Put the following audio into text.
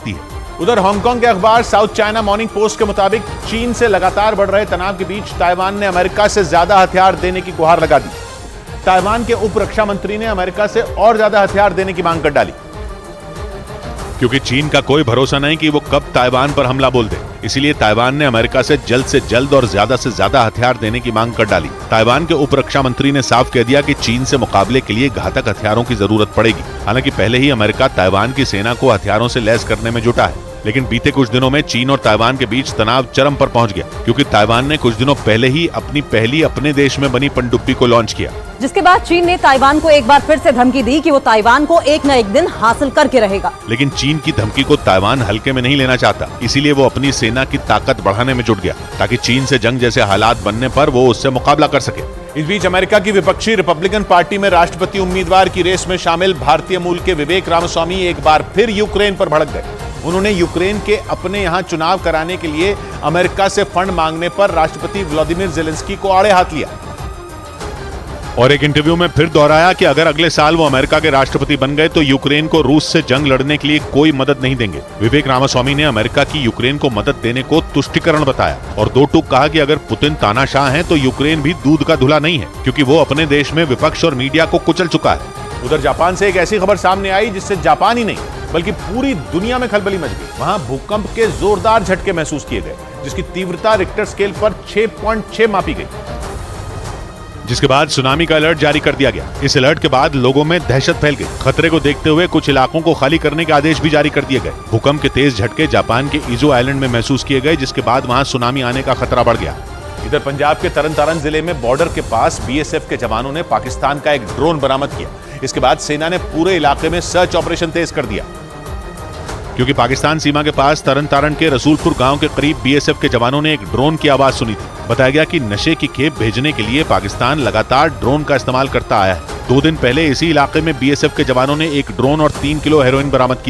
सकती है। उधर हांगकांग के अखबार साउथ चाइना मॉर्निंग पोस्ट के मुताबिक चीन से लगातार बढ़ रहे तनाव के बीच ताइवान ने अमेरिका से ज्यादा हथियार देने की गुहार लगा दी। ताइवान के उप रक्षा मंत्री ने अमेरिका से और ज्यादा हथियार देने की मांग कर डाली, क्योंकि चीन का कोई भरोसा नहीं कि वो कब ताइवान पर हमला बोल दे। इसीलिए ताइवान ने अमेरिका से जल्द और ज्यादा से ज्यादा हथियार देने की मांग कर डाली। ताइवान के उप रक्षा मंत्री ने साफ कह दिया कि चीन से मुकाबले के लिए घातक हथियारों की जरूरत पड़ेगी। हालांकि पहले ही अमेरिका ताइवान की सेना को हथियारों से लैस करने में जुटा है, लेकिन बीते कुछ दिनों में चीन और ताइवान के बीच तनाव चरम पर पहुंच गया, क्योंकि ताइवान ने कुछ दिनों पहले ही अपनी पहली अपने देश में बनी पनडुब्बी को लॉन्च किया, जिसके बाद चीन ने ताइवान को एक बार फिर से धमकी दी कि वो ताइवान को एक न एक दिन हासिल करके रहेगा। लेकिन चीन की धमकी को ताइवान हल्के में नहीं लेना चाहता, इसीलिए वो अपनी सेना की ताकत बढ़ाने में जुट गया, ताकि चीन से जंग जैसे हालात बनने पर वो उससे मुकाबला कर सके। इस बीच अमेरिका की विपक्षी रिपब्लिकन पार्टी में राष्ट्रपति उम्मीदवार की रेस में शामिल भारतीय मूल के विवेक रामास्वामी एक बार फिर यूक्रेन पर भड़क गए। उन्होंने यूक्रेन के अपने यहां चुनाव कराने के लिए अमेरिका से फंड मांगने पर राष्ट्रपति व्लादिमीर ज़ेलेंस्की को आड़े हाथ लिया और एक इंटरव्यू में फिर दोहराया कि अगर अगले साल वो अमेरिका के राष्ट्रपति बन गए तो यूक्रेन को रूस से जंग लड़ने के लिए कोई मदद नहीं देंगे। विवेक रामास्वामी ने अमेरिका की यूक्रेन को मदद देने को तुष्टिकरण बताया और दो टूक कहा कि अगर पुतिन तानाशाह हैं तो यूक्रेन भी दूध का धुला नहीं है, क्योंकि वो अपने देश में विपक्ष और मीडिया को कुचल चुका है। उधर जापान से एक ऐसी खबर सामने आई जिससे जापान ही नहीं बल्कि पूरी दुनिया में खलबली मच गई। वहां भूकंप के जोरदार झटके महसूस किए गए, जिसकी तीव्रता रिक्टर स्केल पर 6.6 मापी गई, जिसके बाद सुनामी का अलर्ट जारी कर दिया गया। इस अलर्ट के बाद लोगों में दहशत फैल गई। खतरे को देखते हुए कुछ इलाकों को खाली करने के आदेश भी जारी कर दिए गए। भूकंप के तेज झटके जापान के इजो आइलैंड में महसूस किए गए, जिसके बाद वहां सुनामी आने का खतरा बढ़ गया। इधर पंजाब के तरन तारण जिले में बॉर्डर के पास बीएसएफ के जवानों ने पाकिस्तान का एक ड्रोन बरामद किया। इसके बाद सेना ने पूरे इलाके में सर्च ऑपरेशन तेज कर दिया, क्योंकि पाकिस्तान सीमा के पास तरन तारण के रसूलपुर गांव के करीब बीएसएफ के जवानों ने एक ड्रोन की आवाज सुनी थी। बताया गया कि नशे की खेप भेजने के लिए पाकिस्तान लगातार ड्रोन का इस्तेमाल करता आया है। 2 दिन पहले इसी इलाके में बीएसएफ के जवानों ने एक ड्रोन और 3 किलो हेरोइन बरामद की।